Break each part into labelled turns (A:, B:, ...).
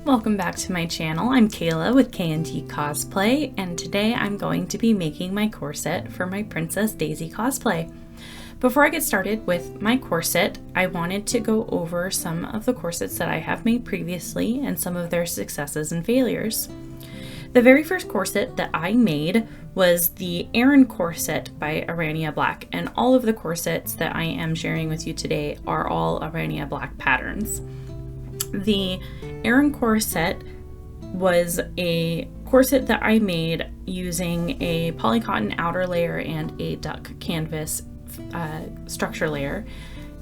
A: welcome back to my channel. I'm Kayla with K&T Cosplay, and today I'm going to be making my corset for my Princess Daisy cosplay. Before I get started with my corset, I wanted to go over some of the corsets that I have made previously and some of their successes and failures. The very first corset that I made was the Erin corset by Aranea Black, and all of the corsets that I am sharing with you today are all Aranea Black patterns. The Erin corset was a corset that I made using a polycotton outer layer and a duck canvas structure layer,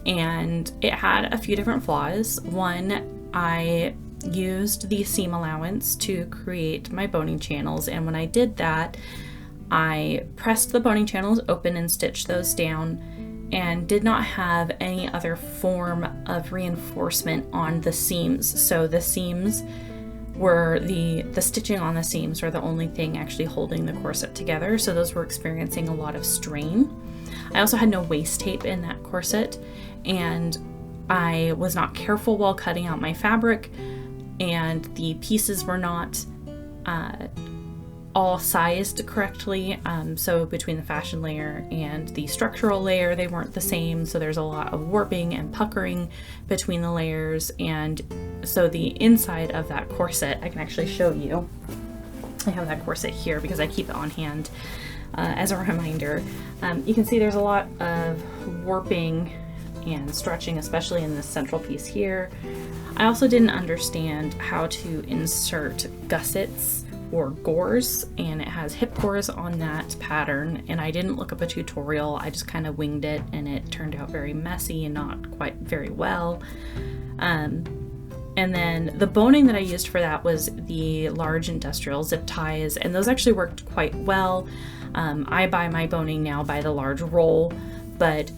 A: and it had a few different flaws. One, I used the seam allowance to create my boning channels, and when I did that, I pressed the boning channels open and stitched those down and did not have any other form of reinforcement on the seams. So the seams were the stitching on the seams were the only thing actually holding the corset together, so those were experiencing a lot of strain. I also had no waist tape in that corset, and I was not careful while cutting out my fabric, and the pieces were not all sized correctly. So between the fashion layer and the structural layer, they weren't the same. So there's a lot of warping and puckering between the layers. And so the inside of that corset, I can actually show you. I have that corset here because I keep it on hand as a reminder. You can see there's a lot of warping and stretching, especially in this central piece here. I also didn't understand how to insert gussets or gores, and it has hip gores on that pattern, and I didn't look up a tutorial. I just kind of winged it, and it turned out very messy and not quite very well. And then the boning that I used for that was the large industrial zip ties, and those actually worked quite well. I buy my boning now by the large roll, but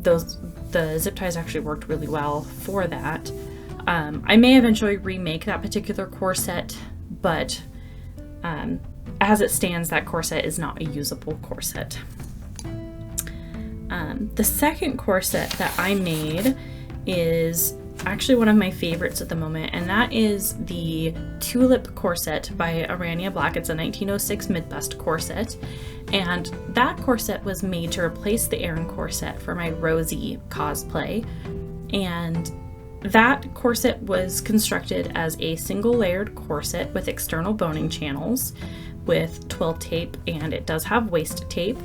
A: the zip ties actually worked really well for that. I may eventually remake that particular corset, but as it stands, that corset is not a usable corset. The second corset that I made is actually one of my favorites at the moment, and that is the Tulip corset by Aranea Black. It's a 1906 mid-bust corset, and that corset was made to replace the Erin corset for my Rosie cosplay, and that corset was constructed as a single layered corset with external boning channels with twill tape, and it does have waist tape.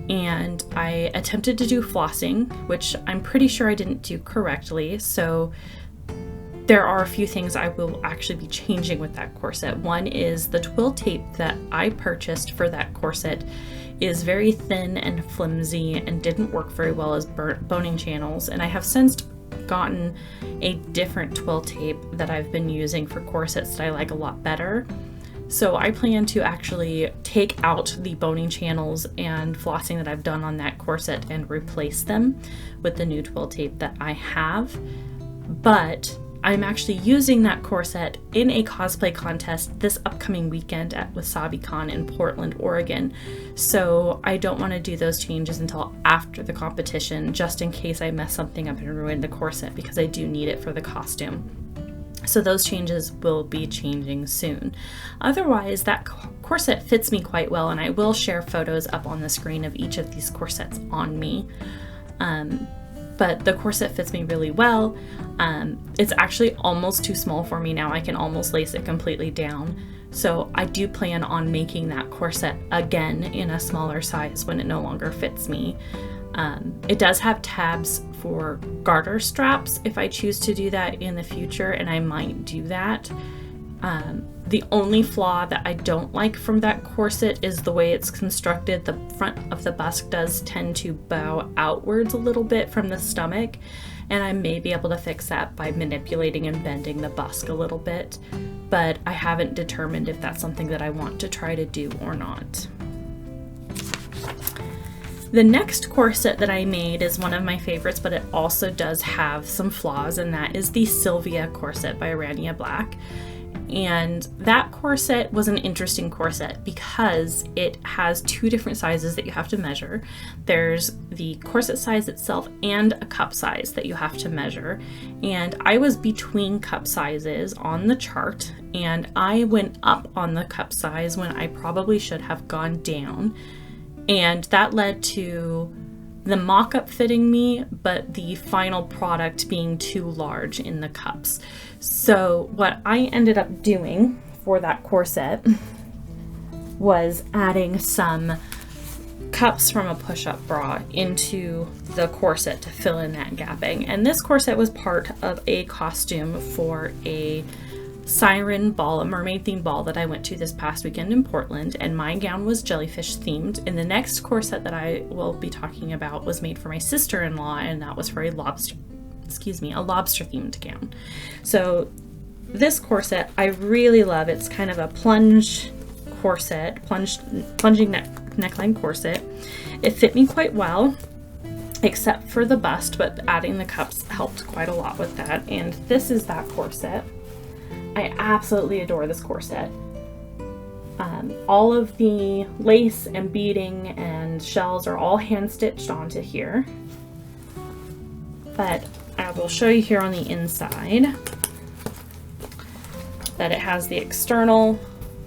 A: And I attempted to do flossing, which I'm pretty sure I didn't do correctly. So there are a few things I will actually be changing with that corset. One is the twill tape that I purchased for that corset is very thin and flimsy and didn't work very well as boning channels. And I have since gotten a different twill tape that I've been using for corsets that I like a lot better. So I plan to actually take out the boning channels and flossing that I've done on that corset and replace them with the new twill tape that I have. But I'm actually using that corset in a cosplay contest this upcoming weekend at WasabiCon in Portland, Oregon. So I don't want to do those changes until after the competition, just in case I mess something up and ruin the corset, because I do need it for the costume. So those changes will be changing soon. Otherwise, that corset fits me quite well, and I will share photos up on the screen of each of these corsets on me. But the corset fits me really well. It's actually almost too small for me now. I can almost lace it completely down. So I do plan on making that corset again in a smaller size when it no longer fits me. It does have tabs for garter straps if I choose to do that in the future, and I might do that. The only flaw that I don't like from that corset is the way it's constructed. The front of the busk does tend to bow outwards a little bit from the stomach, and I may be able to fix that by manipulating and bending the busk a little bit, but I haven't determined if that's something that I want to try to do or not. The next corset that I made is one of my favorites, but it also does have some flaws, and that is the Sylvia corset by Aranea Black. And that corset was an interesting corset because it has two different sizes that you have to measure. There's the corset size itself and a cup size that you have to measure. And I was between cup sizes on the chart, and I went up on the cup size when I probably should have gone down. And that led to the mock-up fitting me, but the final product being too large in the cups. So what I ended up doing for that corset was adding some cups from a push-up bra into the corset to fill in that gapping. And this corset was part of a costume for a siren ball, a mermaid themed ball that I went to this past weekend in Portland, and my gown was jellyfish themed. And the next corset that I will be talking about was made for my sister-in-law, and that was for a lobster themed gown. So this corset I really love. It's kind of a plunge corset, plunging neckline corset. It fit me quite well, except for the bust, but adding the cups helped quite a lot with that. And this is that corset. I absolutely adore this corset. All of the lace and beading and shells are all hand stitched onto here, but I will show you here on the inside that it has the external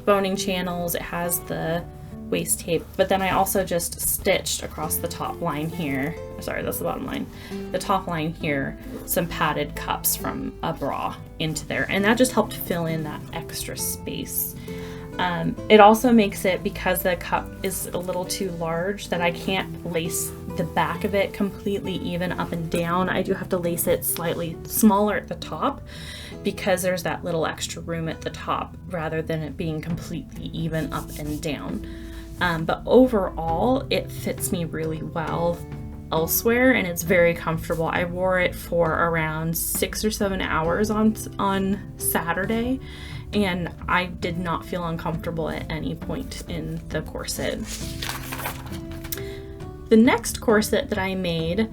A: boning channels, it has the waist tape, but then I also just stitched across the top line here, sorry, that's the bottom line, the top line here, some padded cups from a bra into there, and that just helped fill in that extra space. It also makes it, because the cup is a little too large, that I can't lace the back of it completely even up and down. I do have to lace it slightly smaller at the top because there's that little extra room at the top rather than it being completely even up and down. But overall, it fits me really well elsewhere, and it's very comfortable. I wore it for around 6 or 7 hours on Saturday, and I did not feel uncomfortable at any point in the corset. The next corset that I made,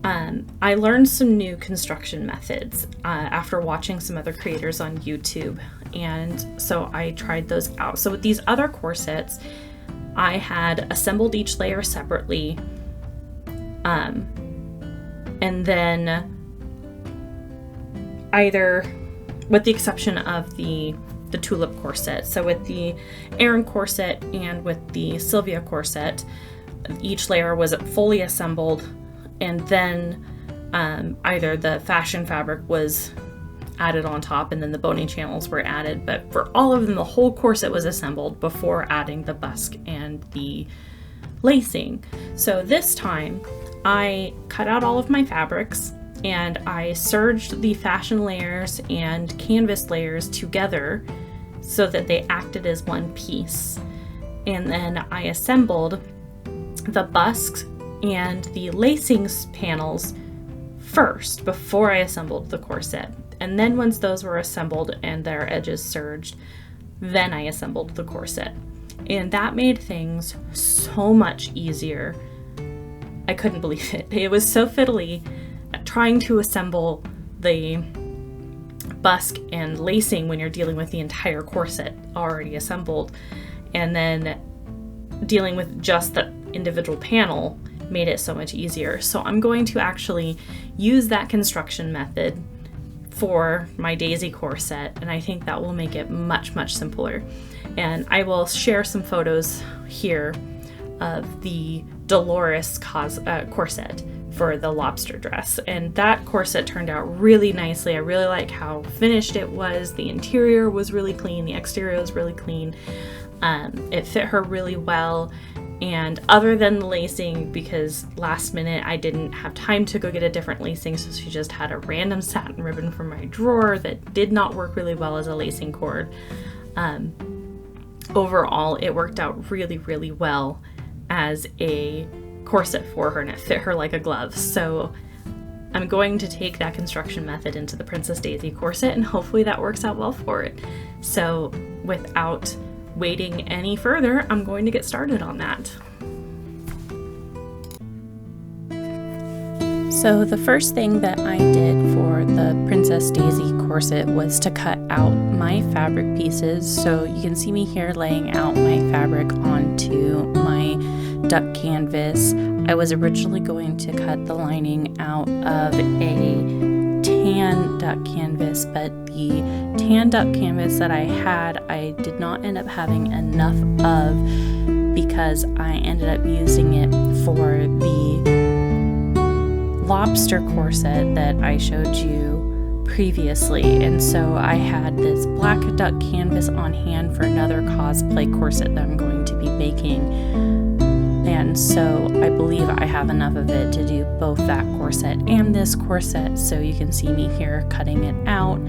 A: I learned some new construction methods after watching some other creators on YouTube, and so I tried those out. So with these other corsets, I had assembled each layer separately, and then either, with the exception of the Tulip corset, so with the Erin corset and with the Sylvia corset, each layer was fully assembled, and then either the fashion fabric was added on top and then the boning channels were added, but for all of them the whole corset was assembled before adding the busk and the lacing. So this time I cut out all of my fabrics and I serged the fashion layers and canvas layers together so that they acted as one piece, and then I assembled the busks and the lacing panels first before I assembled the corset. And then once those were assembled and their edges serged, then I assembled the corset. And that made things so much easier. I couldn't believe it. It was so fiddly trying to assemble the busk and lacing when you're dealing with the entire corset already assembled, and then dealing with just the individual panel made it so much easier. So I'm going to actually use that construction method for my daisy corset, and I think that will make it much, much simpler. And I will share some photos here of the Dolores corset for the lobster dress, and that corset turned out really nicely. I really like how finished it was. The interior was really clean, the exterior was really clean. It fit her really well, and other than the lacing, because last minute I didn't have time to go get a different lacing, so she just had a random satin ribbon from my drawer that did not work really well as a lacing cord. Overall, it worked out really, really well as a corset for her, and it fit her like a glove. So I'm going to take that construction method into the Princess Daisy corset, and hopefully that works out well for it. So without waiting any further, I'm going to get started on that. So the first thing that I did for the Princess Daisy corset was to cut out my fabric pieces. So you can see me here laying out my fabric onto my duck canvas. I was originally going to cut the lining out of a tan duck canvas, but the tan duck canvas that I had, I did not end up having enough of because I ended up using it for the lobster corset that I showed you previously. And so I had this black duck canvas on hand for another cosplay corset that I'm going to be making. And so I believe I have enough of it to do both that corset and this corset. So you can see me here cutting it out.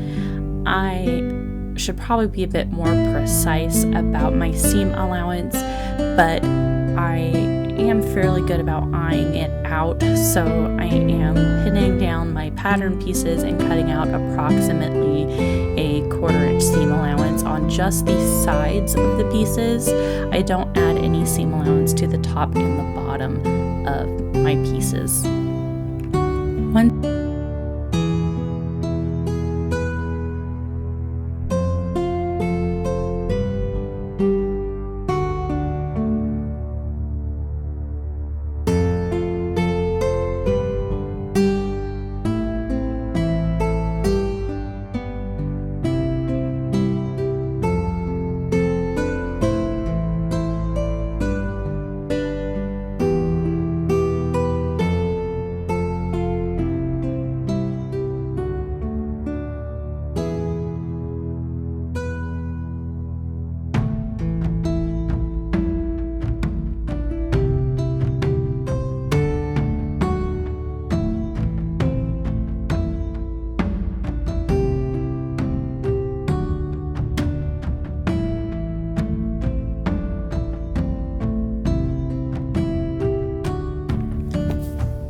A: I should probably be a bit more precise about my seam allowance, but I am fairly good about eyeing it out. So I am pinning down my pattern pieces and cutting out approximately a 1/4 inch seam allowance on just the sides of the pieces. I don't add any seam allowance to the top and the bottom of my pieces.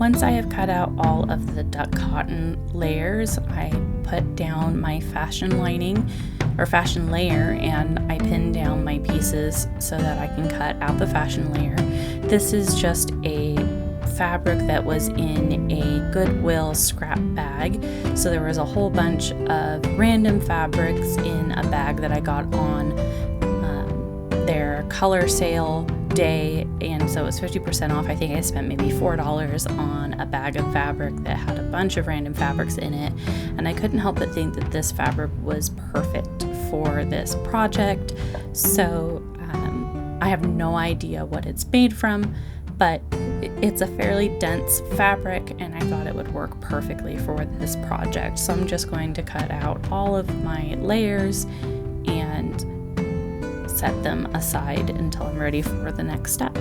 A: Once I have cut out all of the duck cotton layers, I put down my fashion lining or fashion layer, and I pin down my pieces so that I can cut out the fashion layer. This is just a fabric that was in a Goodwill scrap bag. So there was a whole bunch of random fabrics in a bag that I got on their color sale day, and so it was 50% off. I think I spent maybe $4 on a bag of fabric that had a bunch of random fabrics in it, and I couldn't help but think that this fabric was perfect for this project. So I have no idea what it's made from, but it's a fairly dense fabric, and I thought it would work perfectly for this project. So I'm just going to cut out all of my layers and set them aside until I'm ready for the next step.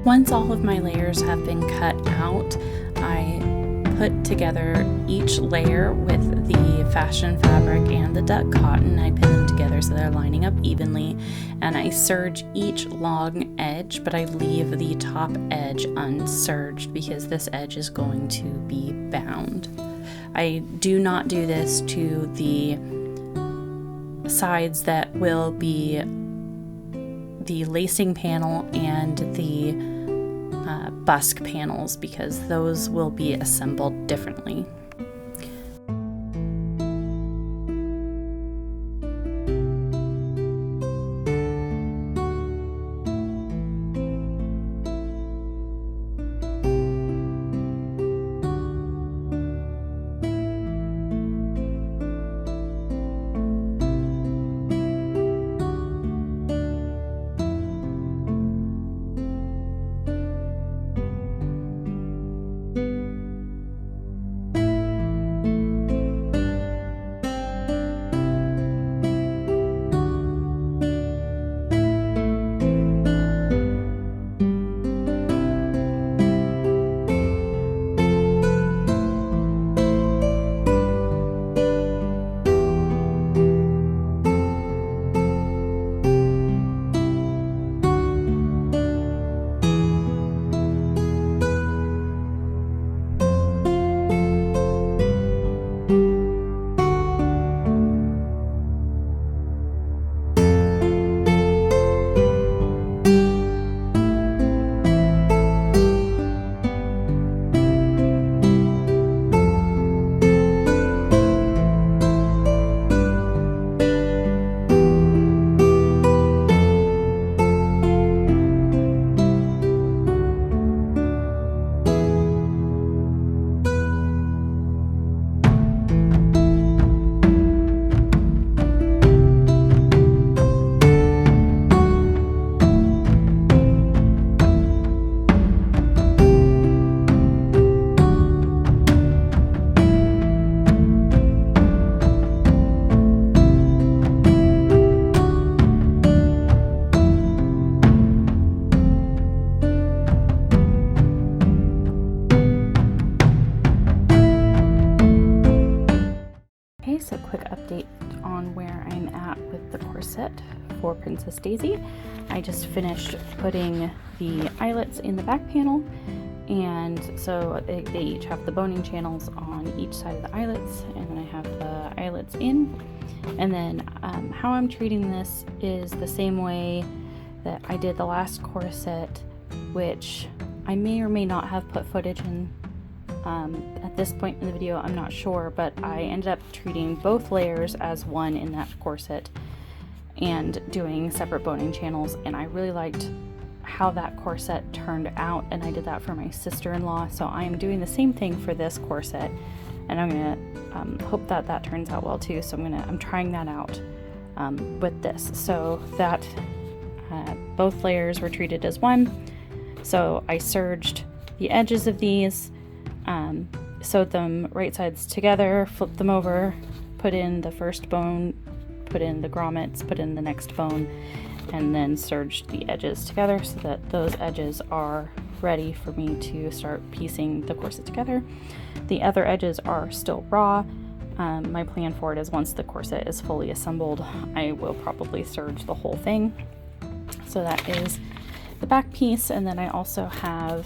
A: Once all of my layers have been cut out, I put together each layer with the fashion fabric and the duck cotton. I pin them together so they're lining up evenly, and I serge each long edge, but I leave the top edge unserged because this edge is going to be bound. I do not do this to the sides that will be the lacing panel and the busk panels, because those will be assembled differently. So quick update on where I'm at with the corset for Princess Daisy. I just finished putting the eyelets in the back panel, and so they each have the boning channels on each side of the eyelets, and then I have the eyelets in. And then how I'm treating this is the same way that I did the last corset, which I may or may not have put footage in at this point in the video, I'm not sure, but I ended up treating both layers as one in that corset and doing separate boning channels, and I really liked how that corset turned out, and I did that for my sister-in-law, so I'm doing the same thing for this corset, and I'm gonna hope that that turns out well too. So I'm trying that out with this, so that both layers were treated as one. So I serged the edges of these, sewed them right sides together, flipped them over, put in the first bone, put in the grommets, put in the next bone, and then serged the edges together so that those edges are ready for me to start piecing the corset together. The other edges are still raw. My plan for it is once the corset is fully assembled, I will probably serge the whole thing. So that is the back piece, and then I also have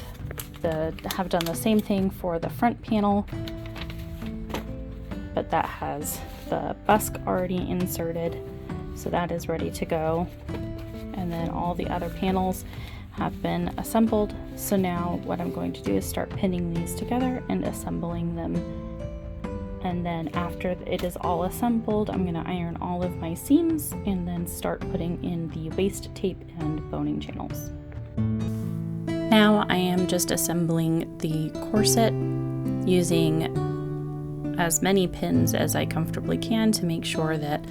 A: done the same thing for the front panel, but that has the busk already inserted, so that is ready to go. And then all the other panels have been assembled, so now what I'm going to do is start pinning these together and assembling them. And then after it is all assembled, I'm going to iron all of my seams and then start putting in the waist tape and boning channels. Now I am just assembling the corset using as many pins as I comfortably can to make sure that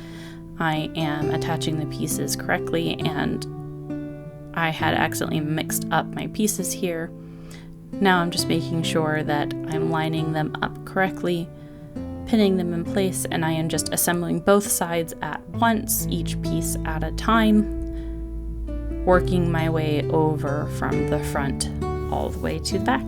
A: I am attaching the pieces correctly, and I had accidentally mixed up my pieces here. Now I'm just making sure that I'm lining them up correctly, pinning them in place, and I am just assembling both sides at once, each piece at a time, working my way over from the front all the way to the back.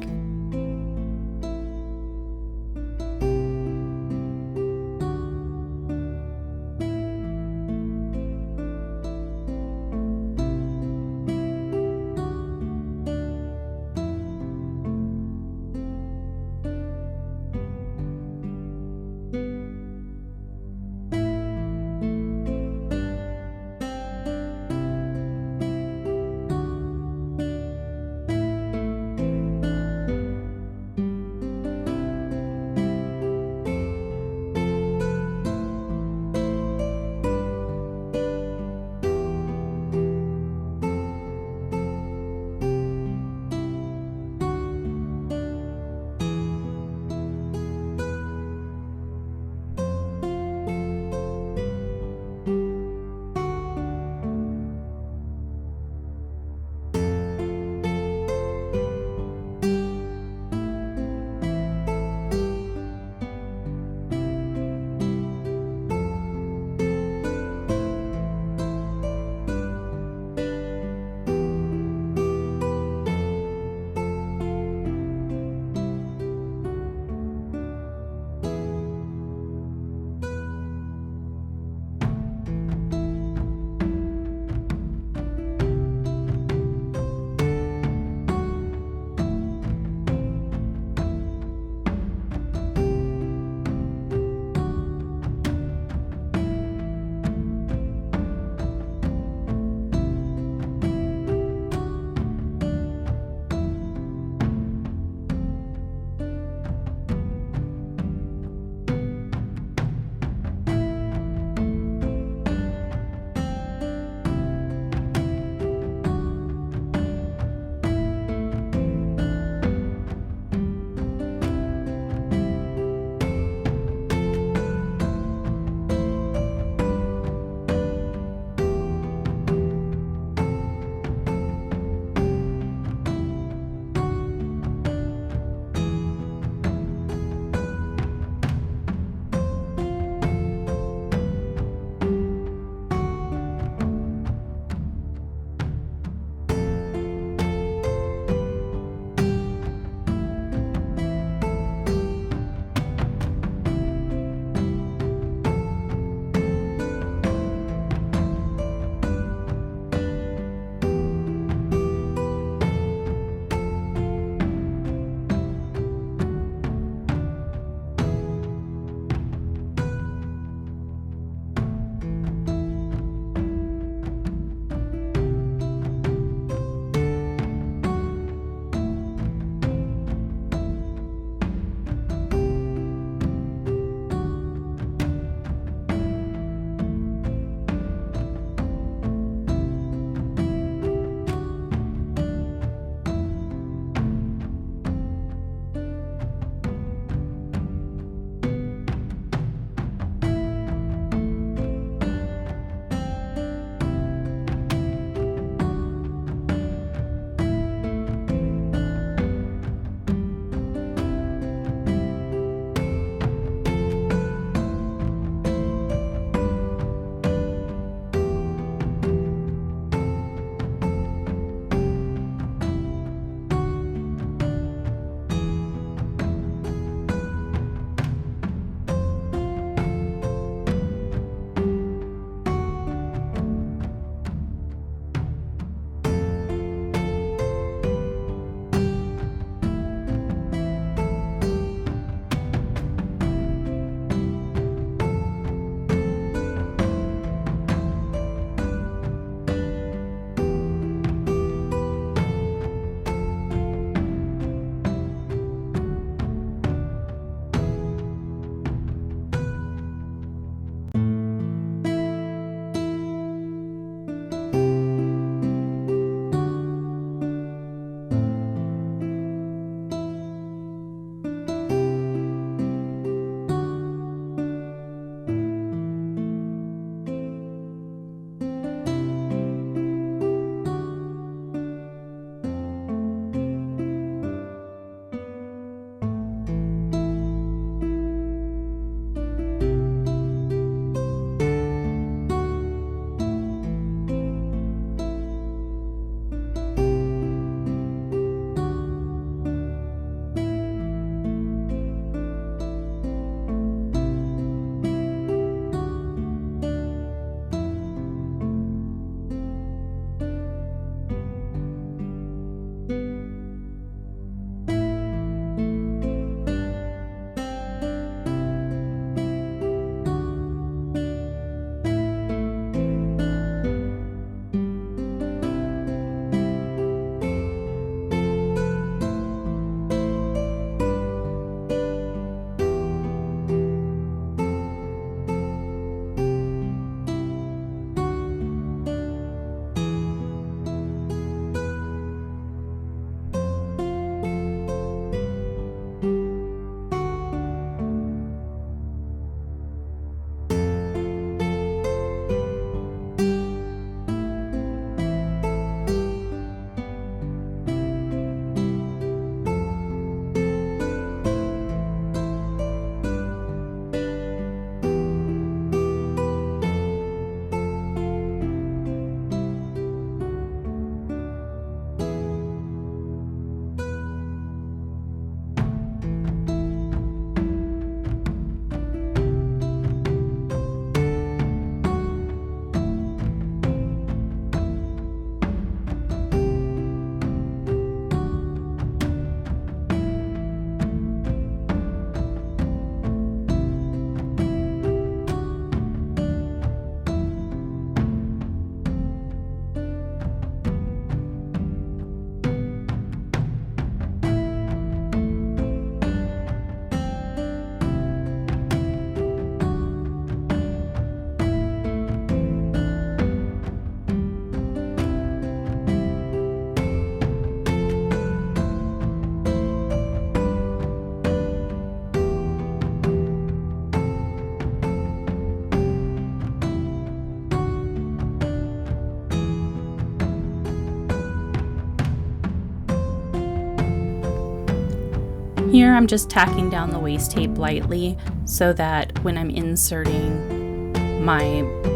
A: Here I'm just tacking down the waist tape lightly so that when I'm inserting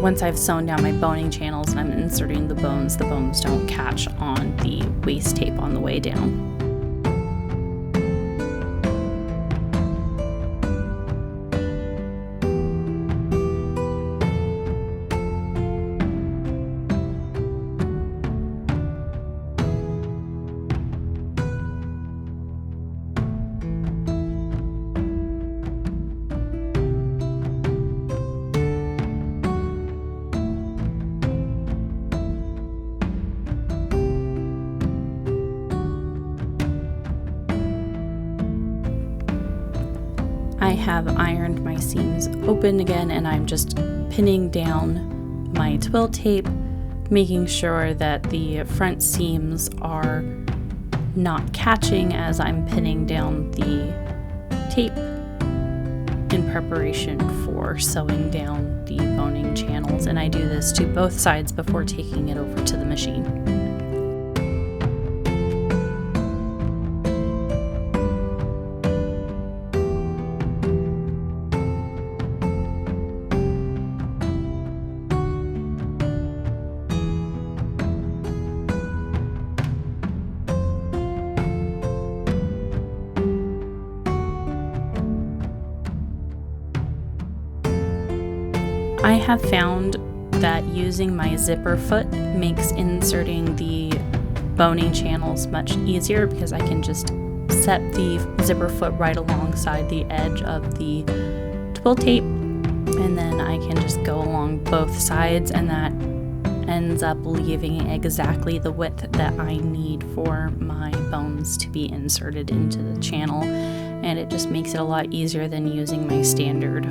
A: once I've sewn down my boning channels and I'm inserting the bones don't catch on the waist tape on the way down. I have ironed my seams open again, and I'm just pinning down my twill tape, making sure that the front seams are not catching as I'm pinning down the tape in preparation for sewing down the boning channels. And I do this to both sides before taking it over to the machine. I have found that using my zipper foot makes inserting the boning channels much easier because I can just set the zipper foot right alongside the edge of the twill tape, and then I can just go along both sides, and that ends up leaving exactly the width that I need for my bones to be inserted into the channel, and it just makes it a lot easier than using my standard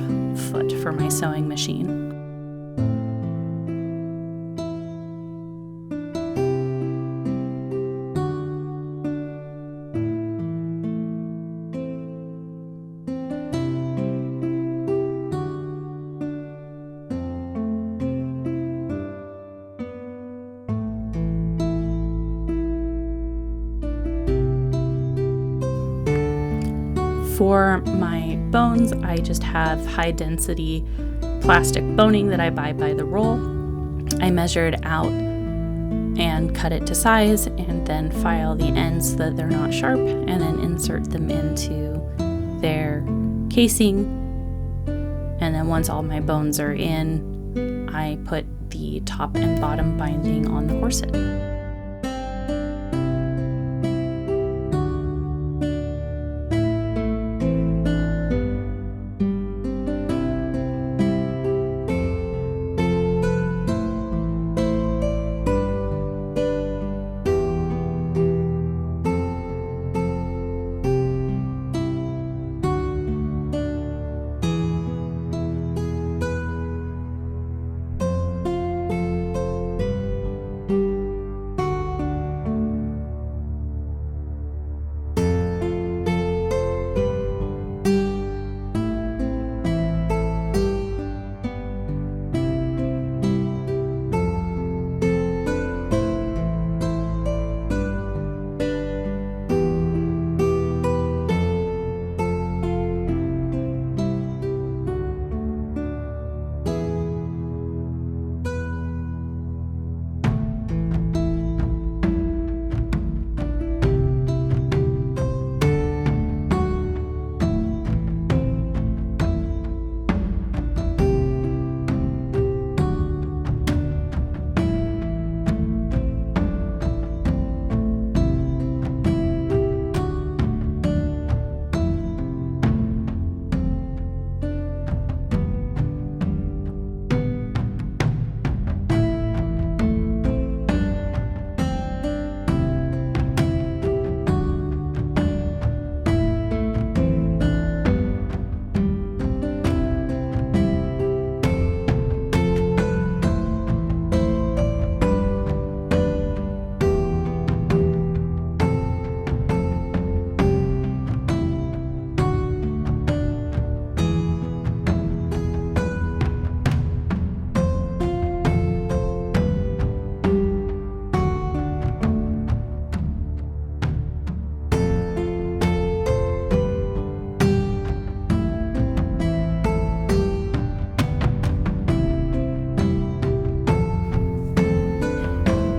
A: foot for my sewing machine. For my bones, I just have high density plastic boning that I buy by the roll. I measure it out and cut it to size, and then file the ends so that they're not sharp, and then insert them into their casing. And then once all my bones are in, I put the top and bottom binding on the corset.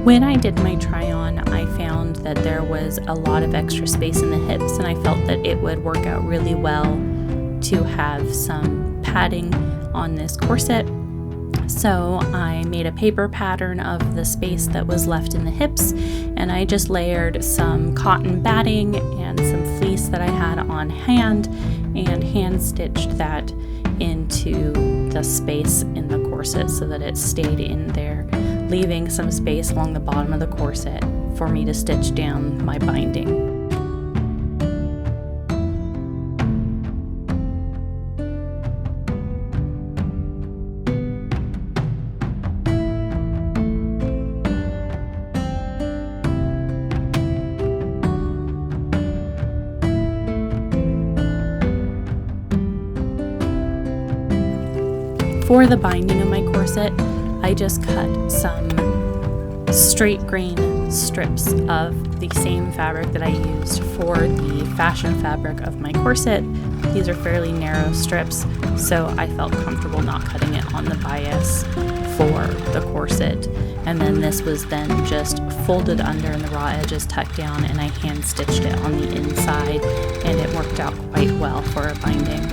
A: When I did my try on, I found that there was a lot of extra space in the hips, and I felt that it would work out really well to have some padding on this corset. So I made a paper pattern of the space that was left in the hips, and I just layered some cotton batting and some fleece that I had on hand and hand stitched that into the space in the corset so that it stayed in there, leaving some space along the bottom of the corset for me to stitch down my binding. For the binding of my corset, I just cut some straight grain strips of the same fabric that I used for the fashion fabric of my corset. These are fairly narrow strips, so I felt comfortable not cutting it on the bias for the corset. And then this was then just folded under and the raw edges tucked down, and I hand stitched it on the inside, and it worked out quite well for a binding.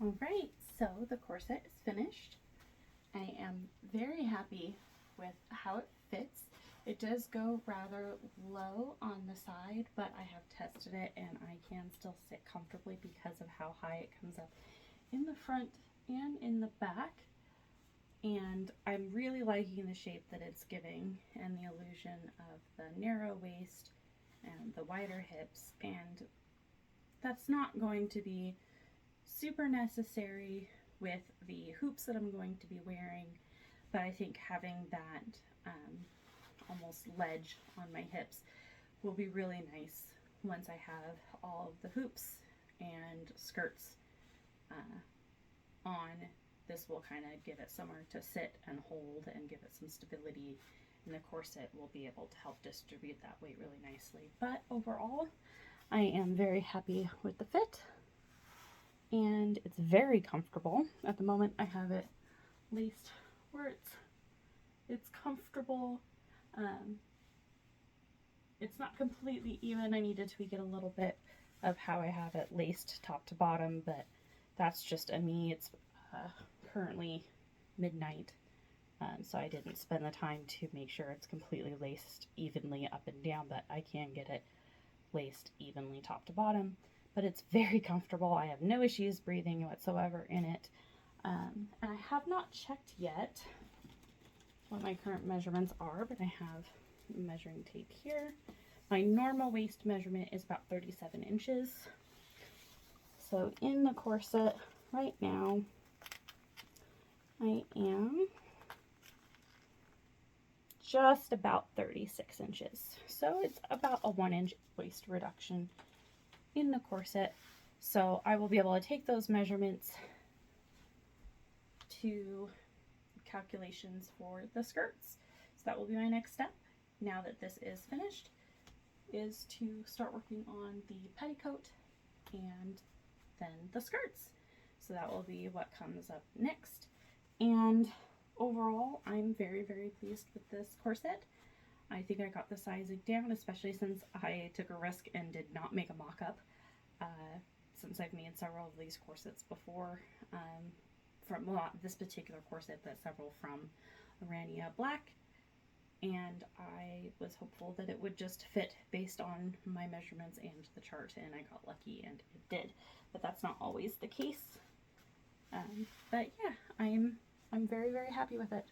A: Alright, so the corset is finished. I am very happy with how it fits. It does go rather low on the side, but I have tested it and I can still sit comfortably because of how high it comes up in the front and in the back. And I'm really liking the shape that it's giving and the illusion of the narrow waist and the wider hips, and that's not going to be super necessary with the hoops that I'm going to be wearing, but I think having that almost ledge on my hips will be really nice once I have all of the hoops and skirts on. This will kind of give it somewhere to sit and hold and give it some stability, and the corset will be able to help distribute that weight really nicely. But overall, I am very happy with the fit, and it's very comfortable. At the moment I have it laced where it's comfortable. It's not completely even. I need to tweak it a little bit of how I have it laced top to bottom, but that's just a me. It's currently midnight, so I didn't spend the time to make sure it's completely laced evenly up and down, but I can get it laced evenly top to bottom. But it's very comfortable. I have no issues breathing whatsoever in it. And I have not checked yet what my current measurements are, but I have measuring tape here. My normal waist measurement is about 37 inches. So in the corset right now, I am just about 36 inches. So it's about a 1-inch waist reduction in the corset. So I will be able to take those measurements to calculations for the skirts. So that will be my next step, now that this is finished, is to start working on the petticoat and then the skirts. So that will be what comes up next. And overall, I'm very, very pleased with this corset. I think I got the sizing down, especially since I took a risk and did not make a mock-up, since I've made several of these corsets before, from, well, not this particular corset, but several from Aranea Black, and I was hopeful that it would just fit based on my measurements and the chart, and I got lucky and it did, but that's not always the case. But yeah, I'm very, very happy with it.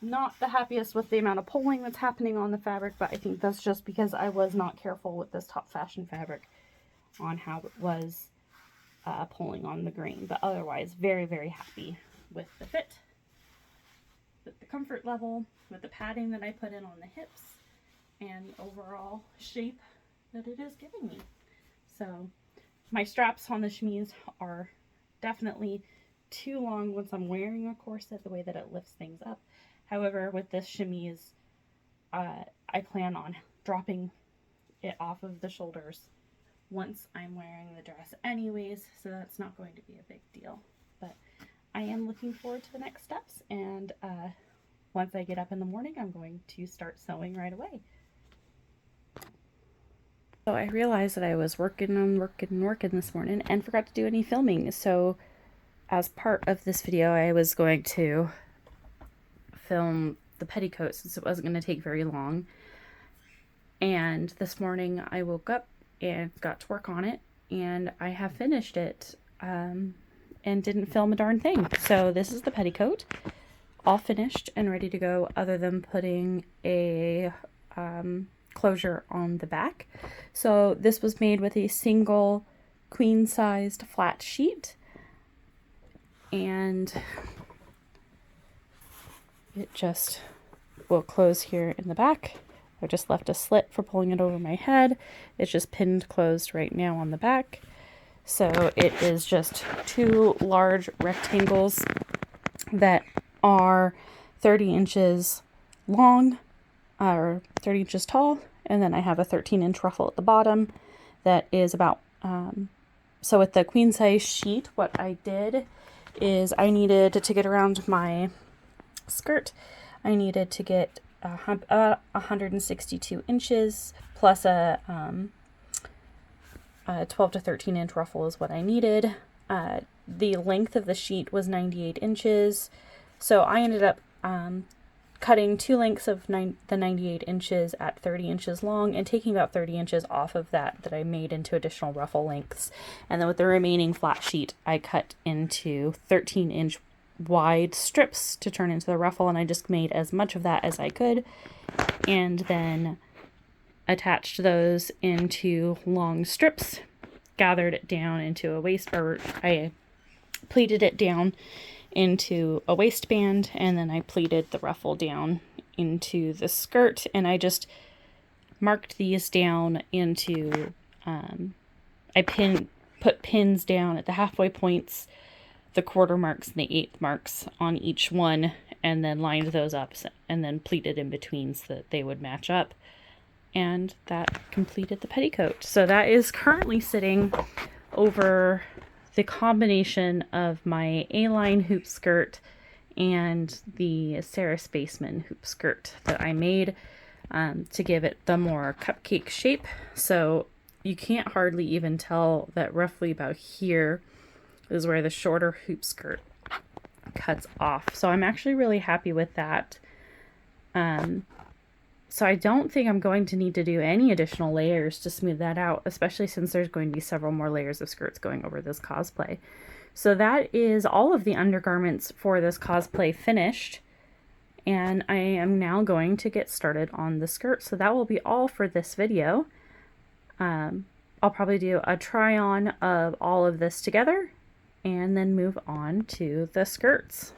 A: Not the happiest with the amount of pulling that's happening on the fabric, but I think that's just because I was not careful with this top fashion fabric on how it was pulling on the grain. But otherwise, very, very happy with the fit, with the comfort level, with the padding that I put in on the hips, and overall shape that it is giving me. So my straps on the chemise are definitely too long once I'm wearing a corset, the way that it lifts things up. However, with this chemise, I plan on dropping it off of the shoulders once I'm wearing the dress anyways, so that's not going to be a big deal. But I am looking forward to the next steps, and once I get up in the morning, I'm going to start sewing right away. So I realized that I was working this morning and forgot to do any filming, so as part of this video, I was going to film the petticoat since it wasn't going to take very long. And this morning I woke up and got to work on it, and I have finished it and didn't film a darn thing. So this is the petticoat, all finished and ready to go, other than putting a closure on the back. So this was made with a single queen-sized flat sheet, and it just will close here in the back. I just left a slit for pulling it over my head. It's just pinned closed right now on the back. So it is just two large rectangles that are 30 inches long, or 30 inches tall, and then I have a 13-inch ruffle at the bottom that is about, so with the queen size sheet, what I did is I needed to get around my skirt, I needed to get 162 inches plus a 12 to 13 inch ruffle is what I needed. The length of the sheet was 98 inches, so I ended up cutting two lengths of the 98 inches at 30 inches long and taking about 30 inches off of that I made into additional ruffle lengths, and then with the remaining flat sheet I cut into 13-inch wide strips to turn into the ruffle, and I just made as much of that as I could and then attached those into long strips, gathered it down into a waist, or I pleated it down into a waistband, and then I pleated the ruffle down into the skirt, and I just marked these down into I put pins down at the halfway points, the quarter marks, and the eighth marks on each one, and then lined those up and then pleated in between so that they would match up, and that completed the petticoat. So that is currently sitting over the combination of my A-line hoop skirt and the Sarah Spaceman hoop skirt that I made to give it the more cupcake shape. So you can't hardly even tell that roughly about here is where the shorter hoop skirt cuts off. So I'm actually really happy with that. So I don't think I'm going to need to do any additional layers to smooth that out, especially since there's going to be several more layers of skirts going over this cosplay. So that is all of the undergarments for this cosplay finished, and I am now going to get started on the skirt. So that will be all for this video. I'll probably do a try on of all of this together and then move on to the skirts.